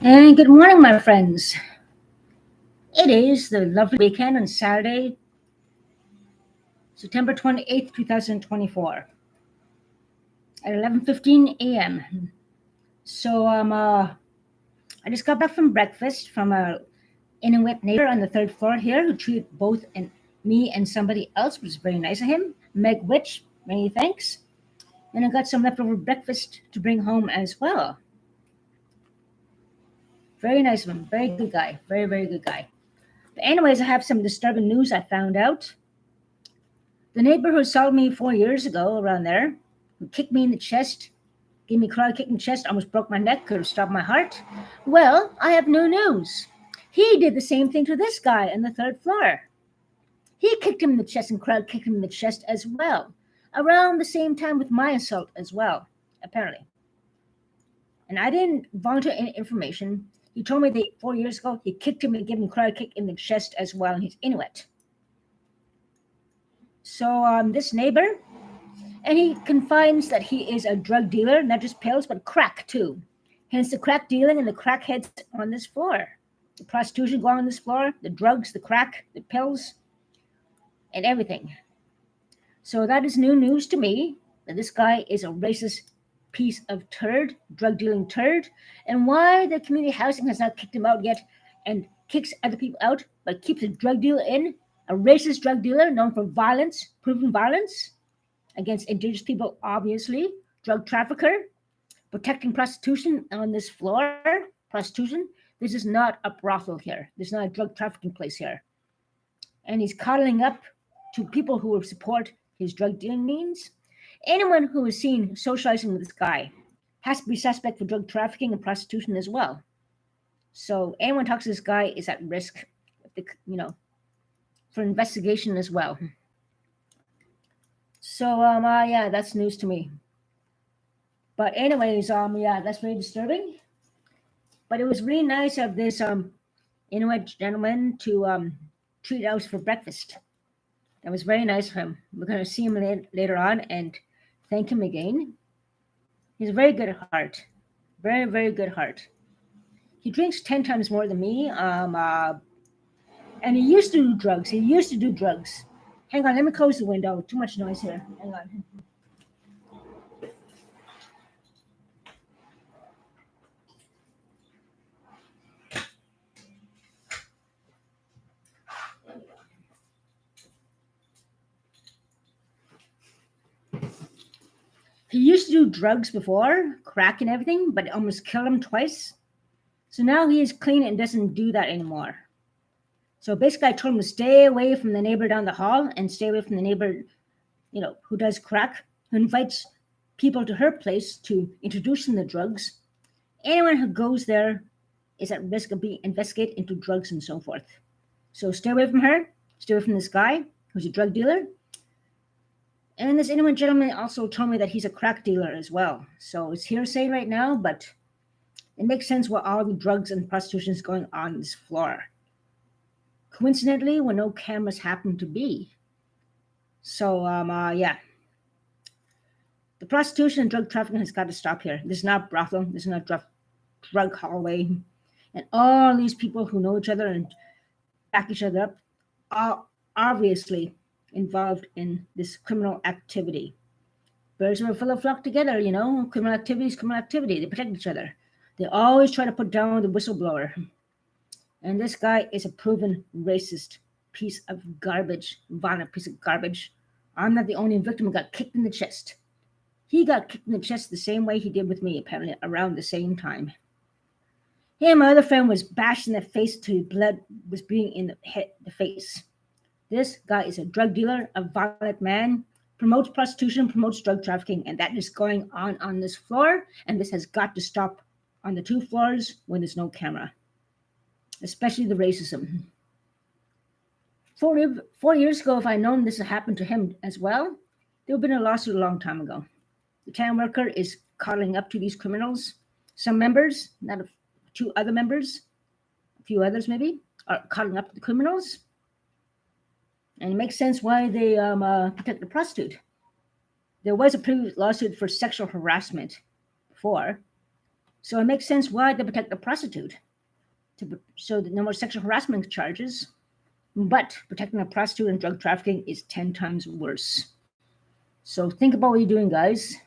And good morning, my friends. It is the lovely weekend on Saturday, September 28th, 2024, at 11:15 a.m. I just got back from breakfast from a Inuit neighbor on the third floor here who treated both me and somebody else, which was very nice of him. Meg Witch, many thanks. And I got some leftover breakfast to bring home as well. Very nice of him. Very good guy. Very, very good guy. But anyways, I have some disturbing news I found out. The neighbor who saw me 4 years ago around there, who kicked me in the chest, gave me a karate kick in the chest, almost broke my neck, could have stopped my heart. Well, I have new news. He did the same thing to this guy on the third floor. He kicked him in the chest and karate kicked him in the chest as well, around the same time with my assault as well, apparently. And I didn't volunteer any information. He told me that 4 years ago he kicked him and gave him a karate kick in the chest as well, and he's Inuit. So this neighbor, and he confines that he is a drug dealer, not just pills, but crack too. Hence the crack dealing and the crackheads on this floor. The prostitution going on this floor, the drugs, the crack, the pills, and everything. So that is new news to me, that this guy is a racist piece of turd, drug dealing turd, and why the community housing has not kicked him out yet and kicks other people out, but keeps a drug dealer in, a racist drug dealer known for violence, proven violence against indigenous people, obviously, drug trafficker, protecting prostitution on this floor, prostitution. This is not a brothel here. This is not a drug trafficking place here. And he's coddling up to people who will support his drug dealing means. Anyone who is seen socializing with this guy has to be suspect for drug trafficking and prostitution as well. So anyone talks to this guy is at risk, for investigation as well. So yeah, that's news to me. But anyways, yeah, that's very disturbing. But it was really nice of this Inuit gentleman to treat us for breakfast. That was very nice of him. We're going to see him later on and thank him again. He's a very good heart, very, very good heart. He drinks 10 times more than me, and he used to do drugs. He used to do drugs. Hang on, let me close the window. Too much noise here. Hang on. He used to do drugs before, crack and everything, but it almost killed him twice. So now he is clean and doesn't do that anymore. So basically, I told him to stay away from the neighbor down the hall and stay away from the neighbor, who does crack, who invites people to her place to introduce them to drugs. Anyone who goes there is at risk of being investigated into drugs and so forth. So stay away from her, stay away from this guy who's a drug dealer. And this Inuit gentleman also told me that he's a crack dealer as well. So it's hearsay right now, but it makes sense what all the drugs and prostitution is going on this floor. Coincidentally, when no cameras happen to be. So yeah. The prostitution and drug trafficking has got to stop here. This is not brothel. This is not drug hallway. And all these people who know each other and back each other up are obviously involved in this criminal activity. Birds of a feather flock together, criminal activity is criminal activity. They protect each other. They always try to put down the whistleblower. And this guy is a proven racist piece of garbage, violent piece of garbage. I'm not the only victim who got kicked in the chest. He got kicked in the chest the same way he did with me, apparently, around the same time. He and my other friend was bashed in the face till blood was being in the face. This guy is a drug dealer, a violent man, promotes prostitution, promotes drug trafficking, and that is going on this floor, and this has got to stop on the two floors when there's no camera, especially the racism. 4 years ago, if I'd known this had happened to him as well, there would have been a lawsuit a long time ago. The town worker is coddling up to these criminals. Some members, not two other members, a few others maybe, are coddling up to the criminals. And it makes sense why they protect the prostitute. There was a previous lawsuit for sexual harassment before, So it makes sense why they protect the prostitute, so that no more sexual harassment charges. But protecting a prostitute and drug trafficking is 10 times worse. So think about what you're doing, guys.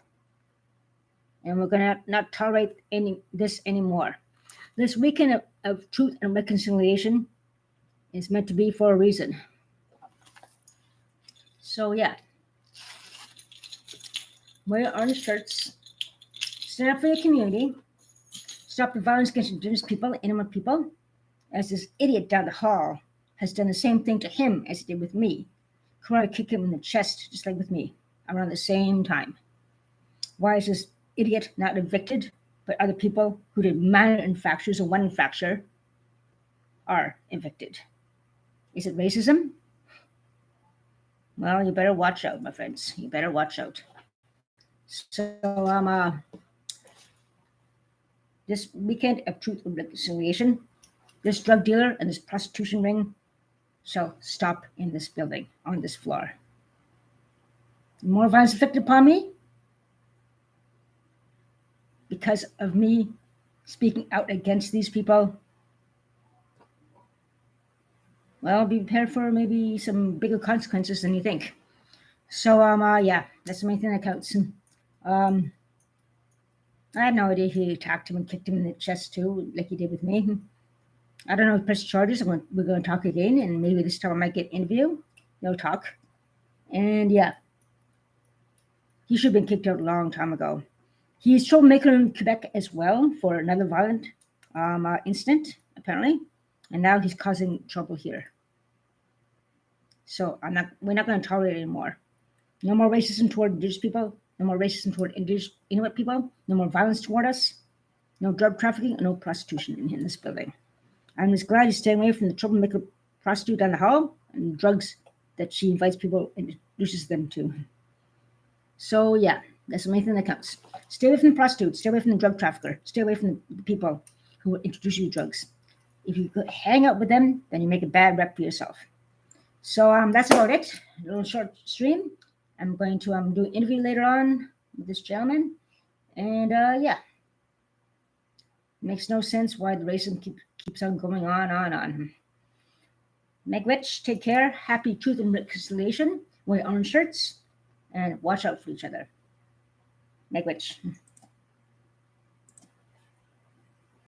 And we're going to not tolerate this anymore. This weekend of truth and reconciliation is meant to be for a reason. So yeah, wear orange shirts, stand up for your community, stop the violence against Indigenous people, Inuit people, as this idiot down the hall has done the same thing to him as he did with me. Karate kick him in the chest, just like with me, around the same time. Why is this idiot not evicted, but other people who did minor infractions or one infraction are evicted? Is it racism? Well, you better watch out, my friends. You better watch out. So, this weekend of truth and reconciliation, this drug dealer and this prostitution ring shall stop in this building, on this floor. More violence inflicted upon me because of me speaking out against these people. Well, be prepared for maybe some bigger consequences than you think. So, yeah, that's the main thing that counts. I had no idea he attacked him and kicked him in the chest too, like he did with me. I don't know if press charges. We're going to talk again, and maybe this time I might get an interview. No talk. And yeah, he should have been kicked out a long time ago. He's troublemaker in Quebec as well for another violent incident, apparently, and now he's causing trouble here. So we're not going to tolerate it anymore. No more racism toward Indigenous people. No more racism toward Inuit people. No more violence toward us. No drug trafficking and no prostitution in this building. I'm just glad he's staying away from the troublemaker prostitute down the hall and drugs that she invites people and introduces them to. So yeah, that's the main thing that counts. Stay away from the prostitute. Stay away from the drug trafficker. Stay away from the people who will introduce you to drugs. If you hang out with them, then you make a bad rep for yourself. So that's about it. A little short stream. I'm going to do an interview later on with this gentleman. And yeah, makes no sense why the racism keeps on going on. Meg Rich, take care. Happy truth and reconciliation. Wear orange shirts and watch out for each other. Meg Rich.